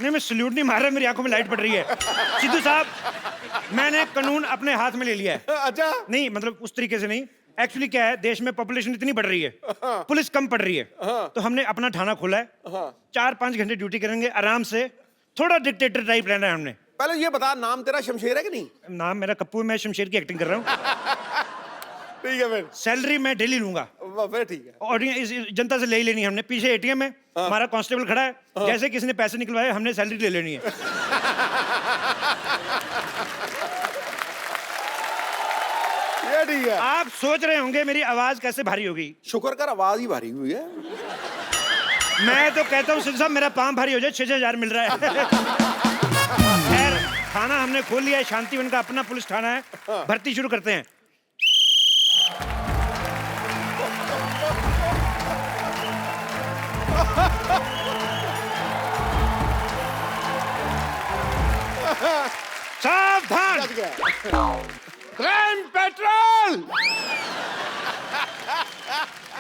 नहीं, मैं सल्यूट नहीं मार रहा, मेरी आंखों में लाइट पड़ रही है। सिद्धू साहब, मैंने कानून अपने हाथ में ले लिया है। अच्छा, नहीं मतलब उस तरीके से नहीं, एक्चुअली क्या है, देश में पॉपुलेशन इतनी बढ़ रही है, पुलिस कम पड़ रही है, तो हमने अपना थाना खोला है। 4-5 घंटे ड्यूटी करेंगे आराम से, थोड़ा डिक्टेटर टाइप रहना है हमने। पहले ये बता, नाम तेरा शमशेर है कि नहीं? नाम मेरा कप्पू है, मैं शमशेर की एक्टिंग कर रहा हूँ। ठीक है फिर। सैलरी मैं डेली लूंगा, फिर ठीक है। और इस जनता से ले ही लेनी है हमने। पीछे एटीएम है, हमारा कांस्टेबल खड़ा है, जैसे किसी ने पैसे निकलवाए हमने सैलरी ले लेनी है। ये ठीक है। आप सोच रहे होंगे मेरी आवाज कैसे भारी होगी। शुक्र कर आवाज ही भारी हुई है। मैं तो कहता हूँ सिद्धू साहब, मेरा पाँव भारी हो जाए, 6,000 मिल रहा है। खैर, थाना हमने खोल लिया है, शांतिवन का अपना पुलिस थाना है। भर्ती शुरू करते हैं। सावधान, क्राइम पेट्रोल।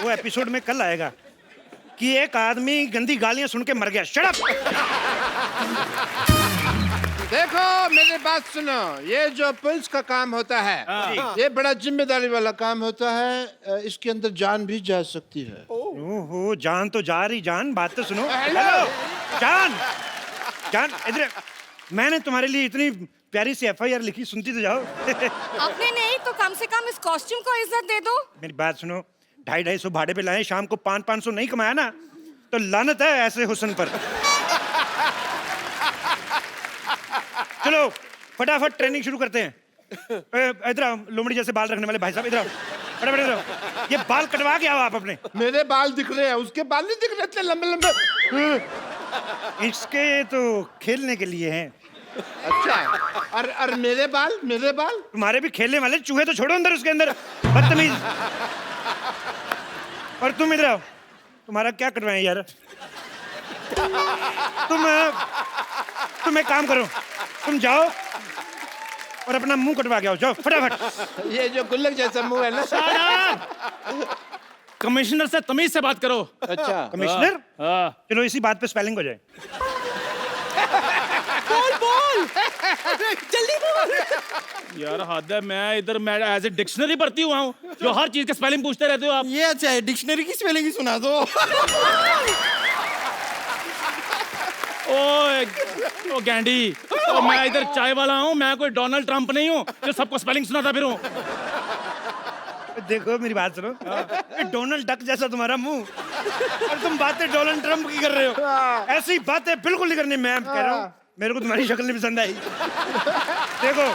वो एपिसोड में कल आएगा कि एक आदमी गंदी गालियां सुन के मर गया। Shut up. देखो मेरी बात सुनो, ये जो पुलिस का काम होता है, ये बड़ा जिम्मेदारी वाला काम होता है। इसके अंदर जान भी जा सकती है। ओहो, जान तो जा रही, जान बात तो सुनो। हेलो जान, जान इधर। मैंने तुम्हारे लिए इतनी प्यारी सी FIR लिखी, सुनती तो जाओ। आपने नहीं तो कम से कम इस कॉस्ट्यूम को इज्जत दे दो। मेरी बात सुनो, 250-250 भाड़े पे लाए, शाम को 500-500 नहीं कमाया ना तो लानत है ऐसे हुस्न पर। चलो फटाफट ट्रेनिंग शुरू करते हैं। इधर आओ, लोमड़ी जैसे बाल रखने वाले भाई साहब, इधर आओ, फटाफट इधर आओ। ये बाल कटवा के आओ आप अपने। मेरे बाल दिख रहे हैं, उसके बाल नहीं दिख रहे इतने लंबे लंबे। इसके तो खेलने के लिए हैं। अच्छा, और मेरे बाल, मेरे बाल तुम्हारे भी खेलने वाले, चूहे तो छोड़ो अंदर, उसके अंदर बदतमीज। और तुम इधर आओ, तुम्हारा क्या करवाएं यार। तुम एक काम करो, तुम जाओ और अपना मुंह कटवा के आओ, जाओ फटाफट। ये जो गुल्लक जैसा मुंह है ना। कमिश्नर से तमीज से बात करो। अच्छा कमिश्नर, हाँ। चलो इसी बात पे स्पेलिंग हो जाए। जल्दी बोल। यार हद है, मैं इधर मैं एज ए डिक्शनरी भर्ती हुआ हूँ, जो हर चीज के स्पेलिंग पूछते रहते हो आप। ये अच्छा है, डिक्शनरी की स्पेलिंग ही सुना दो। ओ गैंडी, ओ मैं इधर चाय वाला हूँ, मैं कोई डोनाल्ड ट्रंप नहीं हूँ जो सबको स्पेलिंग सुनाता फिरूं। देखो मेरी बात सुनो, ये डोनाल्ड डक जैसा तुम्हारा मुंह, और तुम बातें डोनाल्ड ट्रंप की कर रहे हो। ऐसी बातें बिल्कुल नहीं करनी। मैं कह रहा हूँ, मेरे को तुम्हारी शक्ल नहीं पसंद आई। देखो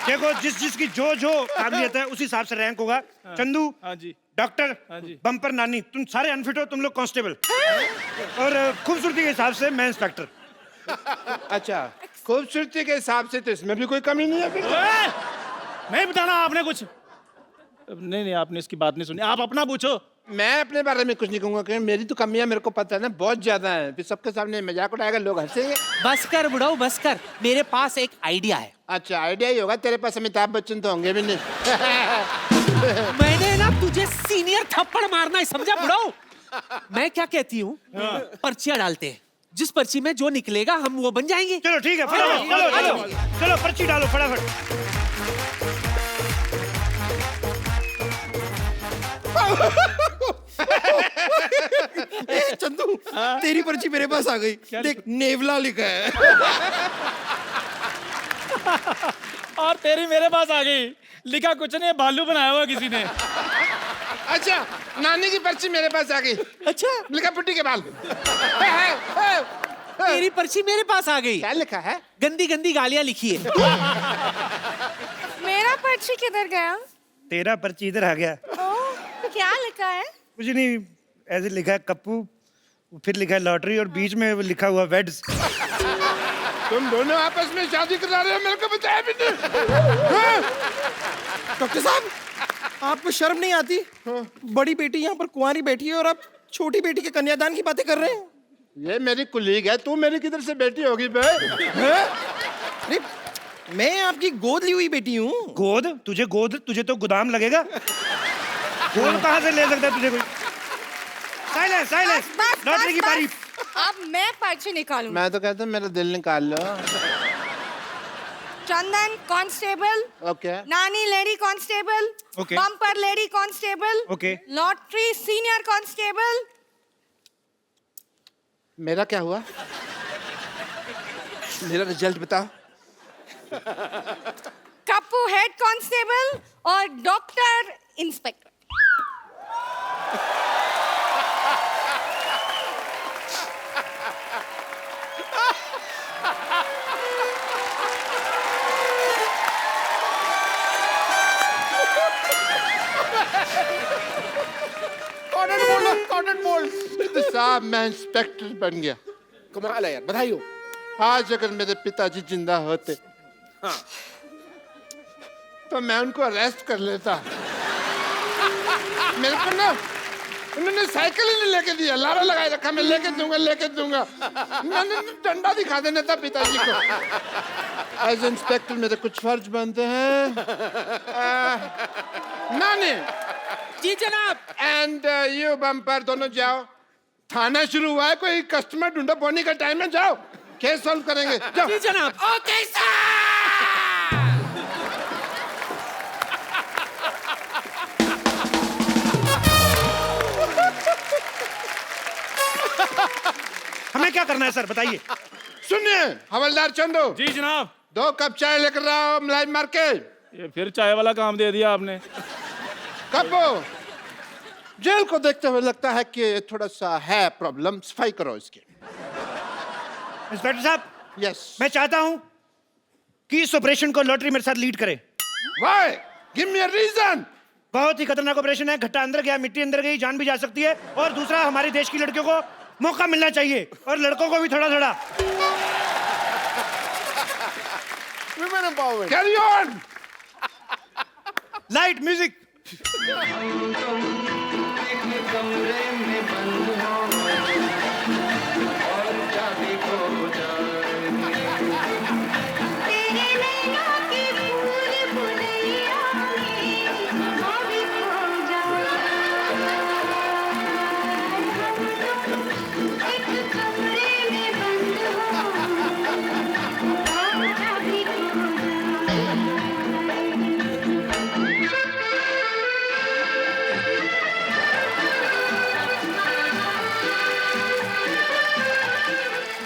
देखो, जिसकी जो काबिलियत है उसी हिसाब से रैंक होगा। चंदू हाँ जी, डॉक्टर, हाँ जी। बम्पर नानी, तुम सारे अनफिट हो, तुम लोग कांस्टेबल, और खूबसूरती के हिसाब से मैं इंस्पेक्टर। अच्छा, खूबसूरती के हिसाब से तो इसमें भी कोई कमी नहीं है फिर। नहीं बताना आपने कुछ। नहीं आपने इसकी बात नहीं सुनी, आप अपना पूछो। मैं अपने बारे में कुछ नहीं कहूंगा, क्योंकि मेरी तो कमियां मेरे को पता है ना, बहुत ज्यादा है। फिर सबके सामने मजाक उड़ाएगा, लोग हंसेंगे। बस कर बुढ़ाऊ, बस कर, मेरे पास एक आइडिया है। अच्छा, आइडिया ही होगा, तेरे पास अमिताभ बच्चन तो होंगे भी नहीं। मैंने ना तुझे सीनियर थप्पड़ मारना है, समझा बुढ़ाऊ? मैं क्या कहती हूँ, पर्चियां डालते हैं, जिस पर्ची में जो निकलेगा हम वो बन जाएंगे। चलो ठीक है, फटाफट चलो पर्ची डालो फटाफट। चंदू, तेरी पर्ची मेरे पास आ गई। देख, नेवला लिखा है। और तेरी मेरे पास आ गई, लिखा कुछ नहीं, भालू बनाया हुआ किसी ने। अच्छा, नानी की पर्ची मेरे पास आ गई। अच्छा, लिखा पुट्टी के बाल। तेरी पर्ची मेरे पास आ गई। क्या लिखा है? गंदी गंदी गालियां लिखी है। मेरा पर्ची किधर गया? तेरा पर्ची इधर आ गया। ओह, क्या लिखा है? कुछ नहीं, ऐसे लिखा है कप्पू, फिर लिखा है लॉटरी, और बीच में लिखा हुआ वेड्स। तुम दोनों आपस में शादी करा रहे हो, मेरे को बताया भी नहीं। डॉक्टर साहब, आपको शर्म नहीं आती? बड़ी बेटी यहाँ पर कुंवारी बैठी है और आप छोटी बेटी के कन्यादान की बातें कर रहे हैं। ये मेरी कुलीग है, तू मेरी किधर से बेटी होगी बे? अरे, मैं आपकी गोद ली हुई बेटी हूँ। गोद? तुझे तो गोदाम लगेगा। गोद कहाँ से ले सकता है तुझे कोई? साइलेंस, बस, लॉटरी की बस, बारी। अब मैं पर्ची निकालूंगी। मैं तो कहता हूँ मेरा दिल निकाल लो। चंदन कांस्टेबल, ओके। नानी lady constable, Okay. Bumper lady constable, Okay. Lottery senior constable, मेरा क्या हुआ? मेरा रिजल्ट बताओ। कप्पू हेड कांस्टेबल और डॉक्टर इंस्पेक्टर। कॉर्नर बोल। तो साहब मैं इंस्पेक्टर बन गया। कमाल है यार, बधाई हो। आज अगर मेरे पिताजी जिंदा होते तो मैं उनको अरेस्ट कर लेता। मेरे को ना उन्होंने साइकिल ही नहीं लेके दिया, लारा लगाए रखा, मैं लेके दूंगा। मैंने डंडा दिखा देना था पिताजी को। एज इंस्पेक्टर मेरे कुछ फर्ज बनते हैं। नानी जी जनाब। एंड यू बम्पर दोनों जाओ। थाना शुरू हुआ है, कोई कस्टमर ढूंढो, बोनी का टाइम है, जाओ केस सॉल्व करेंगे। जाओ। जी जनाब। Okay sir. हमें क्या करना है सर, बताइए। सुनिए हवलदार चंदू, जी जनाब। 2 कप चाय लेकर आओ मलाई मार के। ये फिर चाय वाला काम दे दिया आपने। कब जेल को देखते हुए लगता है कि थोड़ा सा है प्रॉब्लम, सफाई करो इसकी। इंस्पेक्टर साहब, यस। मैं चाहता हूं कि इस ऑपरेशन को लॉटरी मेरे साथ लीड करे। Why? Give me a reason. बहुत ही खतरनाक ऑपरेशन है, घट्टा अंदर गया, मिट्टी अंदर गई, जान भी जा सकती है। और दूसरा, हमारे देश की लड़कियों को मौका मिलना चाहिए और लड़कों को भी थोड़ा थोड़ा। Women empowerment. Carry on. Light music.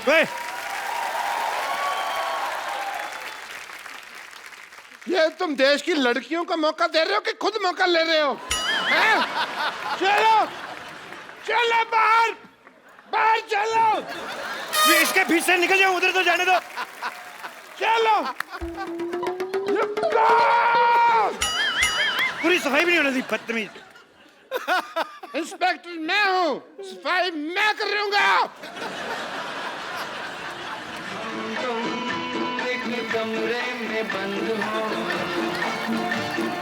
वे, ये तुम देश की लड़कियों को मौका दे रहे हो कि खुद मौका ले रहे हो? हैं? चलो चलो बाहर, बाहर चलो। ये इसके बीच से निकल जाओ, उधर तो जाने दो। चलो। पूरी सफाई भी नहीं होने दी, बदतमीज। इंस्पेक्टर मैं हूँ, सफाई मैं करूंगा। कमरे में बंद हो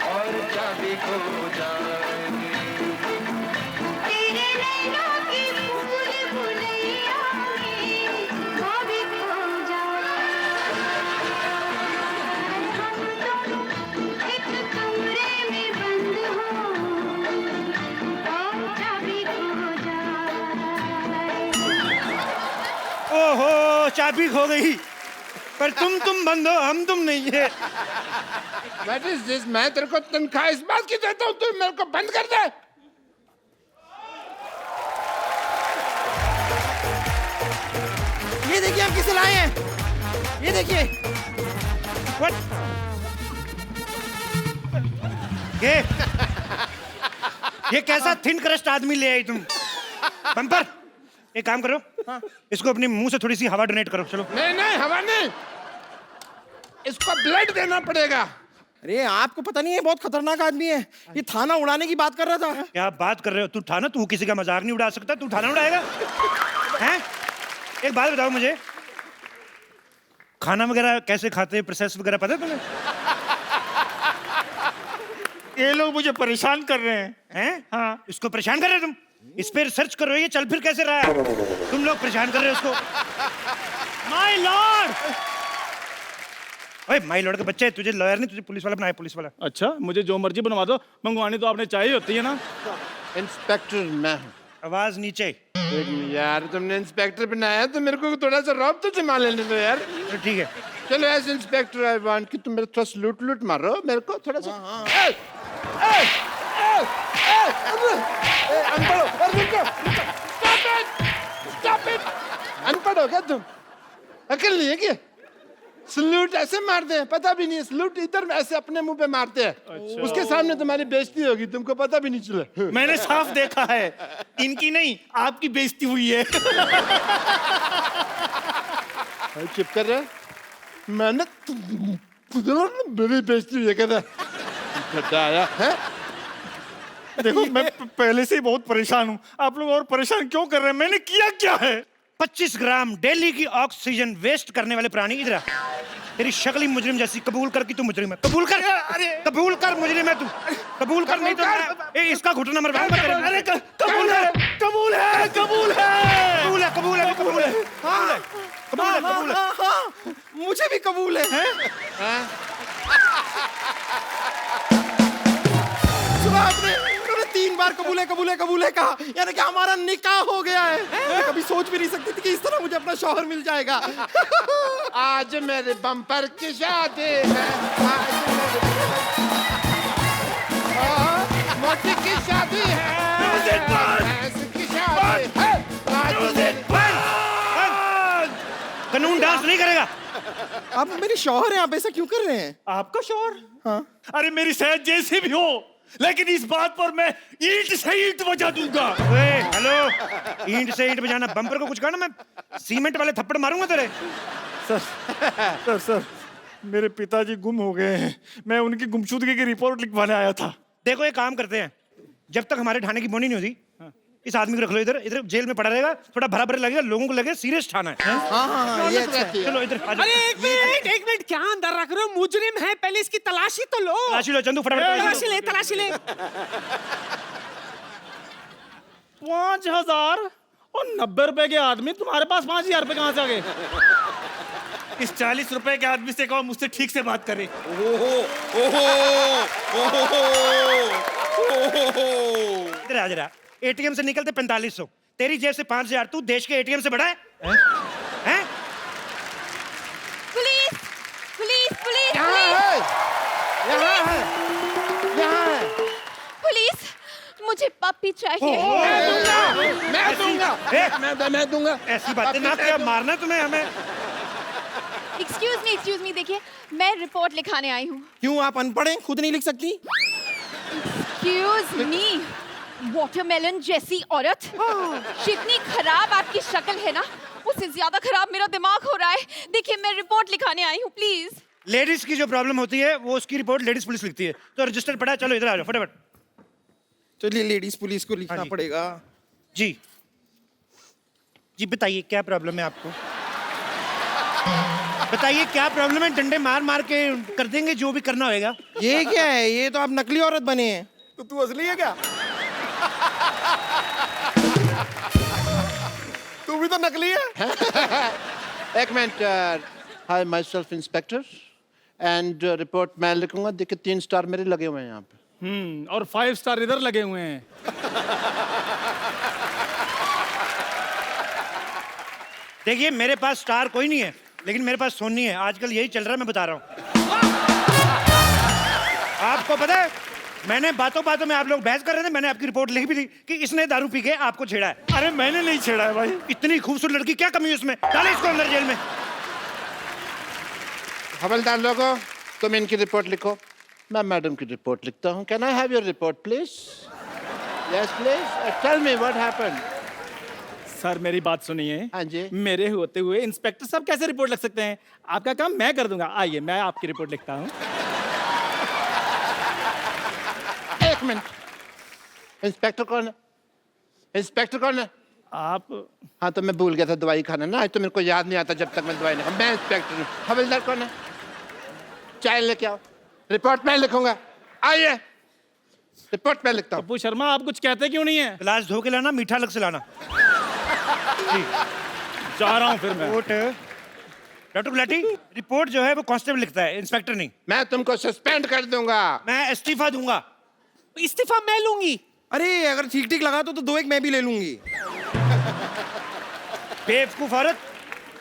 और चाबी खो जाएगी। तेरे नैनों की भूल भुलैया में चाबी खो जाएगी। हम दोनों एक कमरे में बंद हो और चाबी खो जाएगी। ओहो, चाबी खो गई। पर तुम बंद हो, हम नहीं है। What is this? मैं तेरे को तनख्वाह इस बात की देता हूँ, तू मेरे को बंद कर दे। ये देखिए, हम किसे लाए हैं। ये देखिए। What? ये कैसा थिन क्रस्ट आदमी ले आई तुम? बम्पर, एक काम करो, इसको अपने मुंह से थोड़ी सी हवा डोनेट करो। चलो। नहीं नहीं, हवा नहीं, इसको ब्लड देना पड़ेगा। अरे आपको पता नहीं है, बहुत खतरनाक आदमी है। ये थाना उड़ाने की बात कर रहा था। क्या बात कर रहे हो? तू थाना, तू किसी का मजाक नहीं उड़ा सकता, तू थाना उड़ाएगा? हैं? एक बात बताओ मुझे, खाना वगैरह कैसे खाते हैं, प्रोसेस वगैरह पता है तुम्हें? ये लोग मुझे परेशान कर रहे हैं। हैं? हाँ, इसको परेशान कर रहे हो तुम? इस पे रिसर्च कर रहे हो, ये चल फिर कैसे रहा है? तुम लोग परेशान कर रहे हो इसको। माय लॉर्ड, ओए माय लॉर्ड के बच्चे, तुझे लॉयर नहीं, तुझे पुलिस वाला बनाया, पुलिस वाला। अच्छा, मुझे जो मर्जी बनवा दो, मंगवानी तो आपने चाहिए होती है ना। इंस्पेक्टर मैं हूँ। आवाज नीचे। एक मिनट यार, तुमने इंस्पेक्टर बनाया तो मेरे को थोड़ा सा रौब तो जमा लेने दो यार। ठीक है। चलो एज इंस्पेक्टर आई वांट कि तुम मेरे थोड़ा सलूट लूट मारो मेरे को थोड़ा सा। अनपढ़ हो, अरे रुको, स्टॉप इट, अनपढ़ हो क्या तुम? अकल नहीं है क्या? सलूट ऐसे मारते हैं, पता भी नहीं है। सलूट इधर ऐसे अपने मुंह पे मारते हैं। उसके सामने तुम्हारी बेइज्जती होगी, तुमको पता भी नहीं चला। मैंने साफ देखा है, इनकी नहीं आपकी बेइज्जती हुई है। चुप कर रहे, मैंने मेरी बेइज्जती हुई है कहता आया है। देखो मैं पहले से ही बहुत परेशान हूँ, आप लोग और परेशान क्यों कर रहे हैं? मैंने किया क्या है? 25 ग्राम डेली की ऑक्सीजन वेस्ट करने वाले प्राणी इधर आ। तेरी शक्ल ही मुजरिम जैसी, कबूल कर कि तू मुजरिम है। कबूल कर, कबूल कर मुजरिम है तू, कबूल कर, नहीं तो इसका घुटना मरवा। अरे कबूल है, कबूल है, कबूल है, कबूल है, कबूल है, कबूल है, हाँ, कबूल है, कबूल है। हाँ, हाँ, मुझे भी कबूल है। सुना आपने? उन्होंने 3 बार कबूल है, कबूल है, कबूल है कहा, यानी कि हमारा निकाह हो गया है। मैं कभी सोच भी नहीं सकती थी कि इस तरह मुझे अपना शौहर मिल जाएगा। आज मेरे बम्पर की शादी है, आज मेरे मोटी की शादी है, भैंस की शादी है, आज मेरी- कानून डांस नहीं करेगा। आप मेरे शौहर हैं, आप ऐसा क्यों कर रहे हैं? आपका शौहर? हाँ। अरे मेरी सेहत जैसी भी हो, लेकिन इस बात पर मैं ईंट से ईंट बजा दूंगा। ओए, हेलो, ईंट से ईंट बजाना, बम्पर को कुछ कहना, मैं सीमेंट वाले थप्पड़ मारूंगा तेरे। सर मेरे पिताजी गुम हो गए हैं, मैं उनकी गुमशुदगी की रिपोर्ट लिखवाने आया था। देखो एक काम करते हैं, जब तक हमारे थाने की बोनी नहीं होती, इस आदमी को रख लो इधर, इधर जेल में पड़ा रहेगा, थोड़ा भरा भरा लगेगा, लोगों को लगे सीरियस थाना है। हाँ, हाँ, हाँ, ये अच्छा है। चलो इधर आ जाओ। अरे एक मिनट क्या अंदर रख रहे हो? मुजरिम है, पहले इसकी तलाशी तो लो। तलाशी लो चंदू, फटाफट तलाशी ले, तलाशी ले। 5000 और 90 रुपए के आदमी, तुम्हारे पास 5000 रुपए कहाँ से आ गए? इस 40 रुपए के आदमी से कहो मुझसे ठीक से बात करे। इधर आ जरा। एटीएम से निकलते 4500, तेरी जेब से 5000, तू देश के एटीएम से बड़ा है? हैं? पुलिस, पुलिस, पुलिस, यहाँ पुलिस, है, यहाँ है, यहाँ है। पुलिस, मुझे पप्पी चाहिए। मैं दूंगा। ऐसी बातें ना क्या, मारना तुम्हें हमें। एक्सक्यूज मी, देखिए मैं रिपोर्ट लिखाने आई हूँ। क्यों, आप अनपढ़ हैं, खुद नहीं लिख सकती? एक्सक्यूज मी, वाटरमेलन जैसी औरत, जितनी खराब आपकी शक्ल है ना, उससे ज्यादा खराब मेरा दिमाग हो रहा है। देखिए मैं रिपोर्ट लिखाने आई हूँ, प्लीज। लेडीज की जो प्रॉब्लम होती है वो उसकी रिपोर्ट लेडीज पुलिस लिखती है, तो रजिस्टर पड़ा है, चलो इधर आ जाओ फटाफट। चलिए लेडीज पुलिस को लिखना हाँ जी। पड़ेगा। जी जी बताइए क्या प्रॉब्लम है आपको? बताइए क्या प्रॉब्लम है, डंडे मार मार के कर देंगे जो भी करना होगा। ये क्या है? ये तो आप नकली औरत बने हैं। तो तू असली है क्या? तू भी तो नकली है। एक minute, hi my self inspector and report मैं लिखूंगा। देखिए 3 स्टार मेरे लगे हुए हैं यहाँ पे। और 5 स्टार इधर लगे हुए हैं। देखिए मेरे पास स्टार कोई नहीं है, लेकिन मेरे पास सोनी है, आजकल यही चल रहा है, मैं बता रहा हूँ। आपको पता है, मैंने बातों बातों में, आप लोग बहस कर रहे थे, मैंने आपकी रिपोर्ट लिख भी दी कि इसने दारू पी के आपको छेड़ा है। अरे मैंने नहीं छेड़ा है भाई। इतनी खूबसूरत लड़की, क्या कमी है उसमें? डाले इसको अंदर जेल में। हवलदार लोगों, तुम इनकी रिपोर्ट लिखो, मैं मैडम की रिपोर्ट लिखता हूँ। Can I have your report please? Yes please, tell me what happened. Sir मेरी बात सुनिए। हाँ जी। मेरे होते हुए इंस्पेक्टर साहब कैसे रिपोर्ट लिख सकते हैं? आपका काम मैं कर दूंगा। आइए मैं आपकी रिपोर्ट लिखता हूँ। एक मिनट, इंस्पेक्टर कौन है? इंस्पेक्टर कौन है? आप हाँ तो मैं भूल गया था दवाई खाना ना, आज तो मेरे को याद नहीं आता जब तक मैं दवाई नहीं खाता। मैं इंस्पेक्टर हूँ। हवलदार कौन है? चाय लेके आओ, रिपोर्ट मैं लिखूंगा। आइए, रिपोर्ट मैं लिखता हूँ। पप्पू शर्मा आप कुछ कहते क्यों नहीं है? गिलास धो के लाना, मीठा अलग से लाना। जा रहा हूँ फिर मैं। रिपोर्ट डॉक्टर गुलाटी, रिपोर्ट जो है वो कांस्टेबल लिखता है, इंस्पेक्टर नहीं। मैं तुमको सस्पेंड कर दूंगा। मैं इस्तीफा दूंगा। इस्तीफा मैं लूंगी। अरे अगर ठीक ठीक लगा तो 2 एक मैं भी ले लूंगी। बेवकूफ औरत,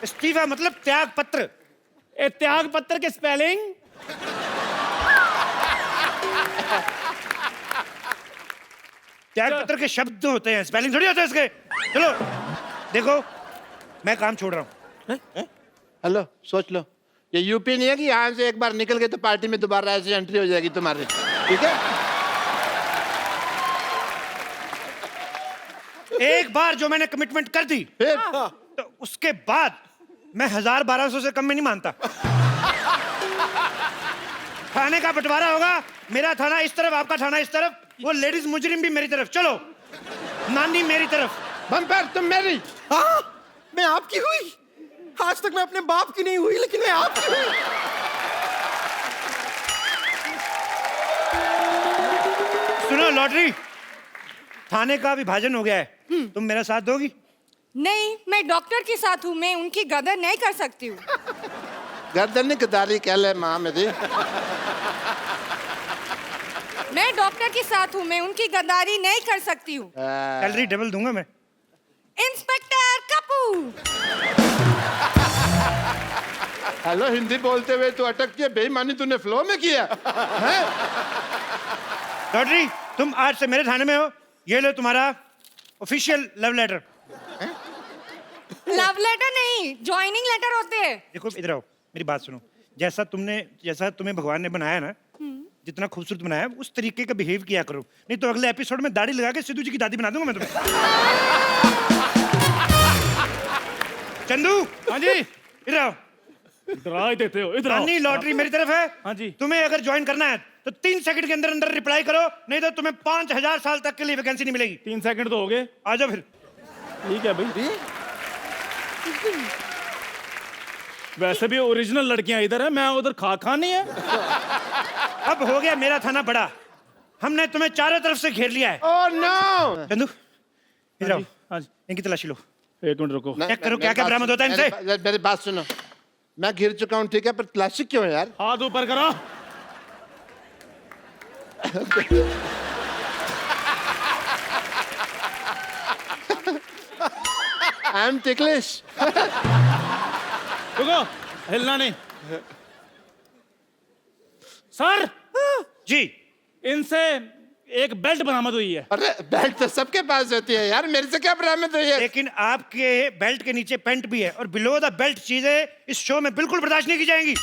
इस्तीफा मतलब त्याग पत्र। ए त्याग पत्र के स्पेलिंग? त्याग पत्र के शब्द होते हैं, स्पेलिंग थोड़ी होते हैं इसके। चलो देखो, मैं काम छोड़ रहा हूँ। हेलो, सोच लो, ये यूपी नहीं है कि यहाँ से एक बार निकल गए तो पार्टी में दोबारा ऐसे एंट्री हो जाएगी तुम्हारी, ठीक है? एक बार जो मैंने कमिटमेंट कर दी फिर तो उसके बाद मैं 1000-1200 से कम में नहीं मानता। थाने का बंटवारा होगा, मेरा थाना इस तरफ, आपका थाना इस तरफ, वो लेडीज मुजरिम भी मेरी तरफ। चलो, नानी मेरी तरफ। बम्पर तुम मेरी। हाँ, मैं आपकी हुई। आज तक मैं अपने बाप की नहीं हुई, लेकिन मैं आपकी हुई। सुनो लॉटरी, थाने का विभाजन हो गया है, तुम मेरा साथ दोगी? नहीं, मैं डॉक्टर के साथ हूँ, मैं उनकी गदर नहीं कर सकती हूँ। गर्दन गदारी कह ले माँ मेरी। मैं डॉक्टर के साथ हूँ, मैं उनकी गद्दारी नहीं कर सकती हूँ। सैलरी डबल दूंगा मैं। इंस्पेक्टर कपूर। हेलो, हिंदी बोलते हुए तो अटक के बेईमानी तूने फ्लो में किया है? लॉटरी, तुम आज से मेरे थाने में हो, ये लो तुम्हारा official love letter. Love letter नहीं, ज्वाइनिंग लेटर होते हैं। देखो इधर आओ, मेरी बात सुनो। जैसा तुम्हें भगवान ने बनाया ना, जितना खूबसूरत बनाया है, उस तरीके का बिहेव किया करो, नहीं तो अगले एपिसोड में दाढ़ी लगा के सिद्धू जी की दादी बना दूंगा मैं तुम्हें। चंदू, हाँ जी, इधर आओ। डरा ही देते हो, इधर आओ। नानी लॉटरी मेरी तरफ है। हाँ जी। तुम्हें अगर ज्वाइन करना है तो 3 सेकंड के अंदर अंदर रिप्लाई करो, नहीं तो तुम्हें 5000 साल तक के लिए वैकेंसी नहीं मिलेगी। 3 सेकंड तो हो गए। आ जाओ फिर। ठीक है भाई। वैसे भी ओरिजिनल लड़कियां इधर है, मैं उधर खा नहीं है। अब हो गया मेरा थाना बड़ा, हमने तुम्हें चारों तरफ से घेर लिया है। Oh no! चंदू इधर आओ, हाँ जी, इनकी तलाशी लो। 1 मिनट रुको। चेक करो क्या क्या बरामद होता है इनसे। मेरी बात सुनो, मैं घिर चुका हूँ, ठीक है, पर तलाशी क्यों है यार? हाथ ऊपर करो। I am ticklish. रुको, हिलना नहीं। सर जी, इनसे एक बेल्ट बरामद हुई है। अरे बेल्ट तो सबके पास होती है यार, मेरे से क्या बरामद हुई है? लेकिन आपके बेल्ट के नीचे पेंट भी है, और बिलो द बेल्ट चीजें इस शो में बिल्कुल बर्दाश्त नहीं की जाएंगी।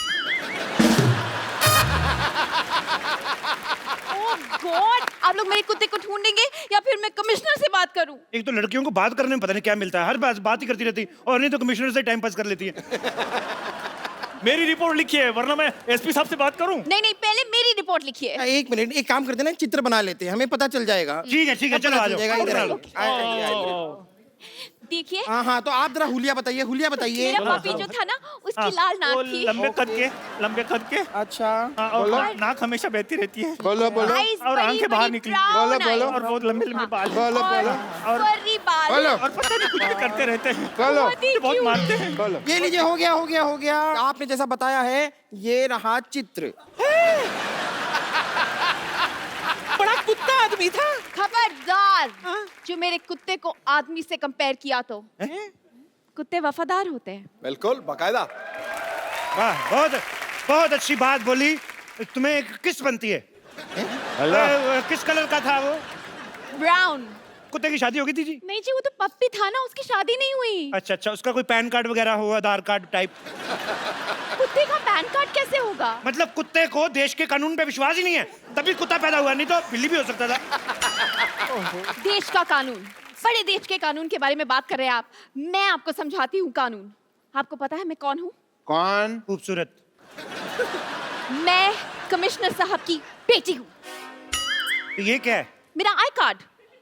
ओह गॉड, आप लोग मेरे कुत्ते को ढूंढेंगे या फिर मैं कमिश्नर से बात करूं? एक तो लड़कियों को बात करने में पता नहीं क्या मिलता है, हर बात ही करती रहती, और नहीं तो कमिश्नर से टाइम पास कर लेती है। मेरी रिपोर्ट लिखी है, वरना मैं एसपी साहब से बात करूं। नहीं नहीं, पहले मेरी रिपोर्ट लिखिए। 1 मिनट, एक काम करते हैं ना, चित्र बना लेते हैं, हमें पता चल जाएगा। ठीक है चलो आ जाओ। इधर आइए। देखिए, हाँ, तो आप जरा हुलिया बताइए, हुलिया बताइए। मेरा पपी जो था ना, उसकी लाल वो नाक थी। लंबे कद के। अच्छा, हाँ, और नाक हमेशा बहती रहती है। बोलो बोलो Eyes और बड़ी आंखें बाहर बड़ी निकली। brown बोलो, बोलो। eyes। और बहुत लंबे लंबे बाल। बोलो बोलो और furry बाल। बोलो और पता नहीं कुछ भी करते रहते हैं। बोलो बहुत ही बहुत cute। मारते हैं। बोलो। ये लीजिए, हो गया। आपने जैसा बताया है, ये रहा चित्र। बड़ा कुत्ता आदमी था। खबरदार, जो मेरे कुत्ते को आदमी से कंपेयर किया तो। कुत्ते वफादार होते हैं। बिल्कुल, बाकायदा। वाह, बहुत अच्छी बात बोली। तुम्हें एक किस बनती है? किस कलर का था वो? ब्राउन। कुत्ते की शादी हो गई थी जी? नहीं जी, वो तो पप्पी था ना, उसकी शादी नहीं हुई। अच्छा, उसका कोई पैन कार्ड वगैरह हो, आधार कार्ड टाइप? कुत्ते का पैन कार्ड कैसे होगा? मतलब कुत्ते को देश के कानून पे विश्वास ही नहीं है, तभी कुत्ता पैदा हुआ, नहीं तो बिल्ली भी हो सकता था। देश का कानून, बड़े देश के कानून के बारे में बात कर रहे हैं आप। मैं आपको समझाती हूँ कानून। आपको पता है मैं कौन हूँ? कौन? खूबसूरत। मैं कमिश्नर साहब की बेटी हूँ। तो ये क्या है? मेरा आई कार्ड।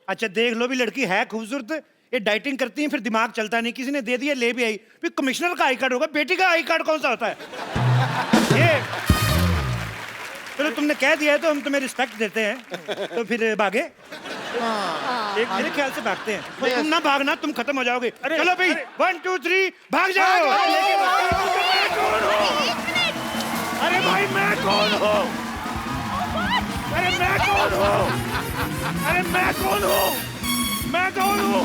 अच्छा देख लो, भी लड़की है खूबसूरत, ये डाइटिंग करती है, फिर दिमाग चलता नहीं, किसी ने दे दिया, ले भी आई, फिर कमिश्नर का आई कार्ड होगा, बेटी का आई कार्ड कौन सा होता है? ये चलो तुमने कह दिया है तो हम तुम्हें रिस्पेक्ट देते हैं, तो फिर भागे? एक मेरे ख्याल से भागते हैं। पर तुम ना भागना, तुम खत्म हो जाओगे। चलो भाई, 1 2 3 भाग जाओ। अरे भाई मैं कौन हूँ? अरे मैं कौन हूँ? अरे मैं कौन हूँ? मैं कौन हूँ?